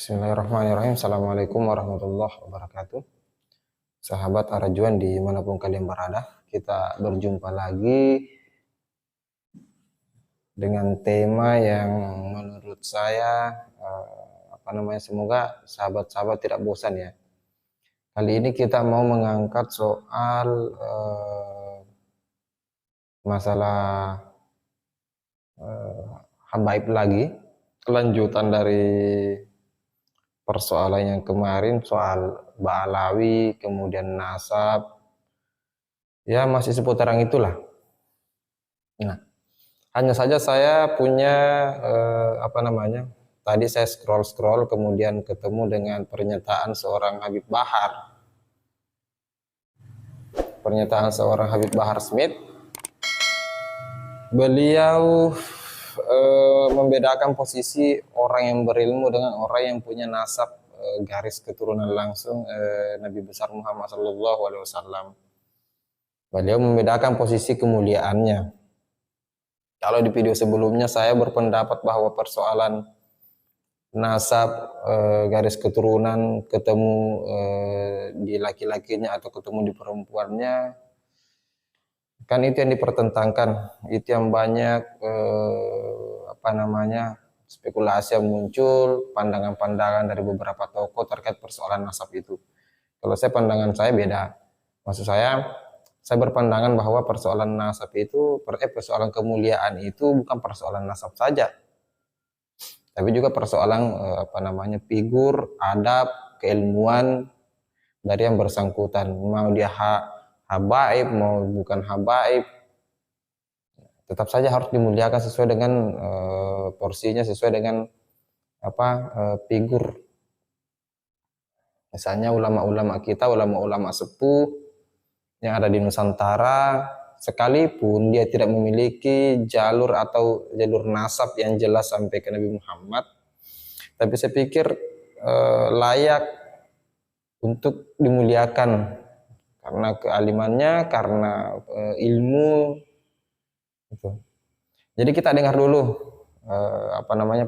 Bismillahirrahmanirrahim. Assalamualaikum warahmatullahi wabarakatuh. Sahabat Arajuan dimanapun kalian berada, kita berjumpa lagi dengan tema yang menurut saya semoga sahabat-sahabat tidak bosan ya. Kali ini kita mau mengangkat soal masalah habaib lagi, kelanjutan dari persoalan yang kemarin soal Ba'alawi, kemudian nasab, ya masih seputaran itulah. Nah, hanya saja saya punya tadi saya scroll kemudian ketemu dengan pernyataan seorang Habib Bahar. Pernyataan seorang Habib Bahar Smith. Beliau membedakan posisi orang yang berilmu dengan orang yang punya nasab garis keturunan langsung Nabi besar Muhammad SAW. Beliau membedakan posisi kemuliaannya. Kalau di video sebelumnya saya berpendapat bahwa persoalan nasab garis keturunan ketemu di laki-lakinya atau ketemu di perempuannya, kan itu yang dipertentangkan, itu yang banyak spekulasi yang muncul, pandangan-pandangan dari beberapa tokoh terkait persoalan nasab itu. Kalau pandangan saya beda. Maksud saya berpandangan bahwa persoalan nasab itu, persoalan kemuliaan itu bukan persoalan nasab saja, tapi juga persoalan figur, adab, keilmuan dari yang bersangkutan, mau dia habaib mau bukan habaib, tetap saja harus dimuliakan sesuai dengan porsinya, sesuai dengan figur. Misalnya ulama-ulama kita, ulama-ulama sepuh yang ada di Nusantara, sekalipun dia tidak memiliki jalur atau jalur nasab yang jelas sampai ke Nabi Muhammad, tapi saya pikir layak untuk dimuliakan karena kealimannya, karena ilmu itu. Jadi kita dengar dulu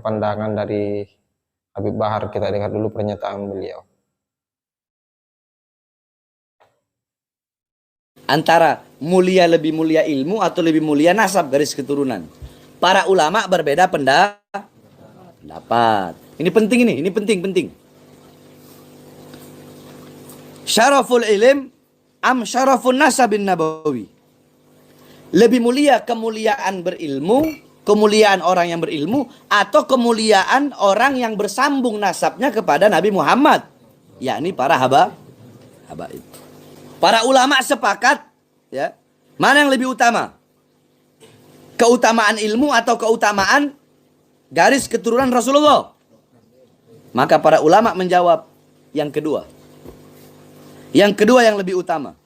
pandangan dari Habib Bahar, kita dengar dulu pernyataan beliau. Antara lebih mulia ilmu atau lebih mulia nasab garis keturunan. Para ulama berbeda pendapat. Ini penting ini penting. Syaraful ilm am syarafun nasabin nabawi. Lebih mulia kemuliaan berilmu, kemuliaan orang yang berilmu, atau kemuliaan orang yang bersambung nasabnya kepada Nabi Muhammad, yakni para habaib. Para ulama sepakat, ya, mana yang lebih utama? Keutamaan ilmu atau keutamaan garis keturunan Rasulullah? Maka para ulama menjawab yang kedua. Yang kedua yang lebih utama.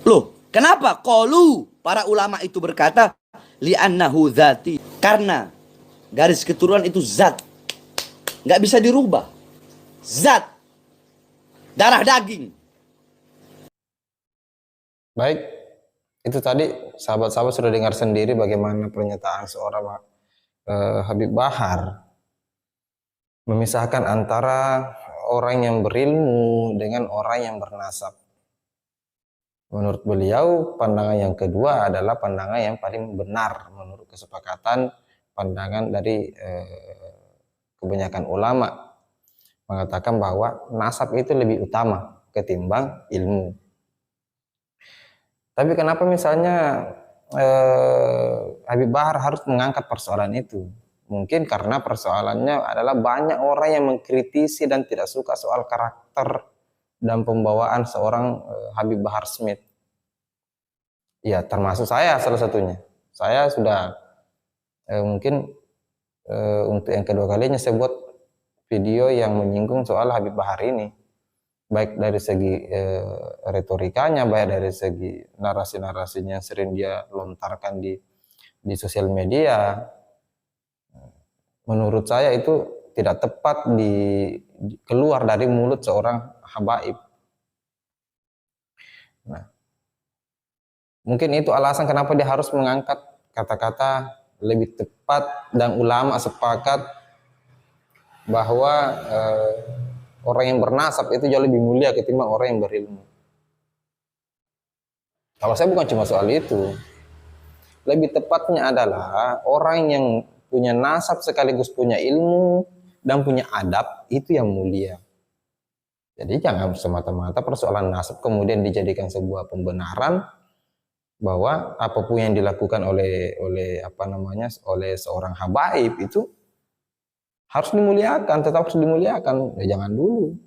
Loh, kenapa? Qalu, para ulama itu berkata, li'annahu dzati. Karena garis keturunan itu zat. Nggak bisa dirubah. Zat. Darah daging. Baik, itu tadi sahabat-sahabat sudah dengar sendiri bagaimana pernyataan seorang Habib Bahar memisahkan antara orang yang berilmu dengan orang yang bernasab. Menurut beliau, pandangan yang kedua adalah pandangan yang paling benar menurut kesepakatan pandangan dari kebanyakan ulama, mengatakan bahwa nasab itu lebih utama ketimbang ilmu. Tapi kenapa misalnya Habib Bahar harus mengangkat persoalan itu? Mungkin karena persoalannya adalah banyak orang yang mengkritisi dan tidak suka soal karakter dan pembawaan seorang Habib Bahar Smith. Ya, termasuk saya salah satunya. Saya sudah untuk yang kedua kalinya saya buat video yang menyinggung soal Habib Bahar ini. Baik dari segi retorikanya, baik dari segi narasi-narasinya yang sering dia lontarkan di sosial media. Menurut saya itu tidak tepat keluar dari mulut seorang habaib. Nah, mungkin itu alasan kenapa dia harus mengangkat kata-kata lebih tepat dan ulama sepakat bahwa orang yang bernasab itu jauh lebih mulia ketimbang orang yang berilmu. Kalau saya bukan cuma soal itu, lebih tepatnya adalah orang yang punya nasab sekaligus punya ilmu dan punya adab itu yang mulia. Jadi jangan semata-mata persoalan nasab kemudian dijadikan sebuah pembenaran bahwa apapun yang dilakukan oleh oleh seorang habaib itu harus dimuliakan, tetap harus dimuliakan. Ya, jangan dulu.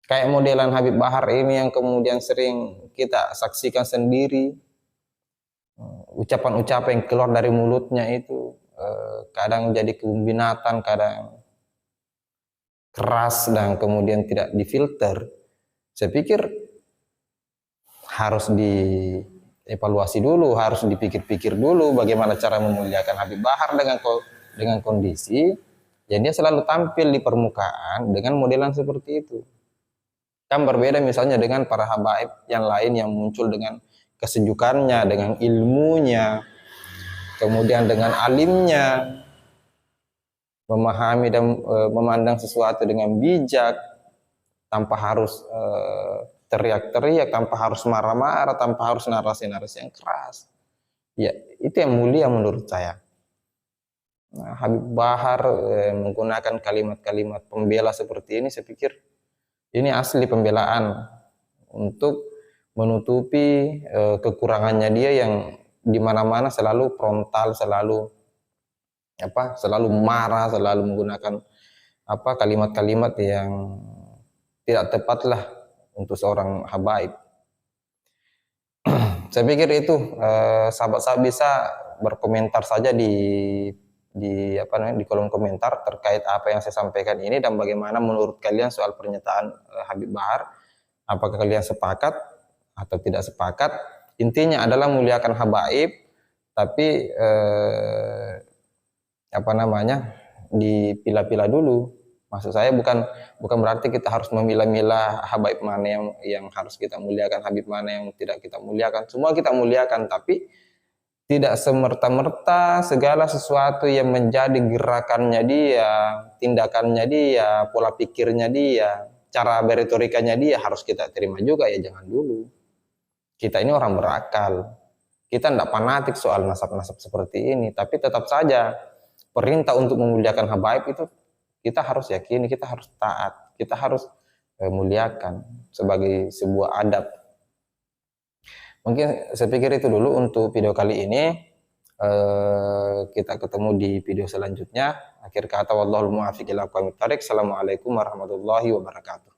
Kayak modelan Habib Bahar ini yang kemudian sering kita saksikan sendiri, ucapan-ucapan yang keluar dari mulutnya itu kadang jadi kebun binatang, kadang keras dan kemudian tidak difilter. Saya pikir harus dievaluasi dulu, harus dipikir-pikir dulu bagaimana cara memuliakan Habib Bahar dengan kondisi yang dia selalu tampil di permukaan dengan modelan seperti itu. Kan berbeda misalnya dengan para habaib yang lain yang muncul dengan kesejukannya, dengan ilmunya, kemudian dengan alimnya, memahami dan memandang sesuatu dengan bijak, tanpa harus teriak-teriak, tanpa harus marah-marah, tanpa harus narasi-narasi yang keras. Ya, itu yang mulia menurut saya. Nah, Habib Bahar menggunakan kalimat-kalimat pembela seperti ini, saya pikir ini asli pembelaan untuk menutupi kekurangannya dia yang di mana-mana selalu frontal, selalu marah, selalu menggunakan kalimat-kalimat yang tidak tepat lah untuk seorang habaib. Saya pikir itu sahabat-sahabat bisa berkomentar saja di kolom komentar terkait apa yang saya sampaikan ini dan bagaimana menurut kalian soal pernyataan Habib Bahar. Apakah kalian sepakat atau tidak sepakat? Intinya adalah muliakan habaib, tapi dipilah-pilah dulu. Maksud saya bukan berarti kita harus memilah-milah habaib mana yang harus kita muliakan, habib mana yang tidak kita muliakan. Semua kita muliakan, tapi tidak semerta-merta segala sesuatu yang menjadi gerakannya dia, tindakannya dia, pola pikirnya dia, cara beretorikanya dia harus kita terima juga, ya jangan dulu. Kita ini orang berakal. Kita tidak fanatik soal nasab-nasab seperti ini, tapi tetap saja perintah untuk memuliakan habaib itu kita harus yakini, kita harus taat, kita harus muliakan sebagai sebuah adab. Mungkin saya pikir itu dulu untuk video kali ini. Kita ketemu di video selanjutnya. Akhir kata, wallahul muwaffiq ila aqwamit thoriq. Assalamualaikum warahmatullahi wabarakatuh.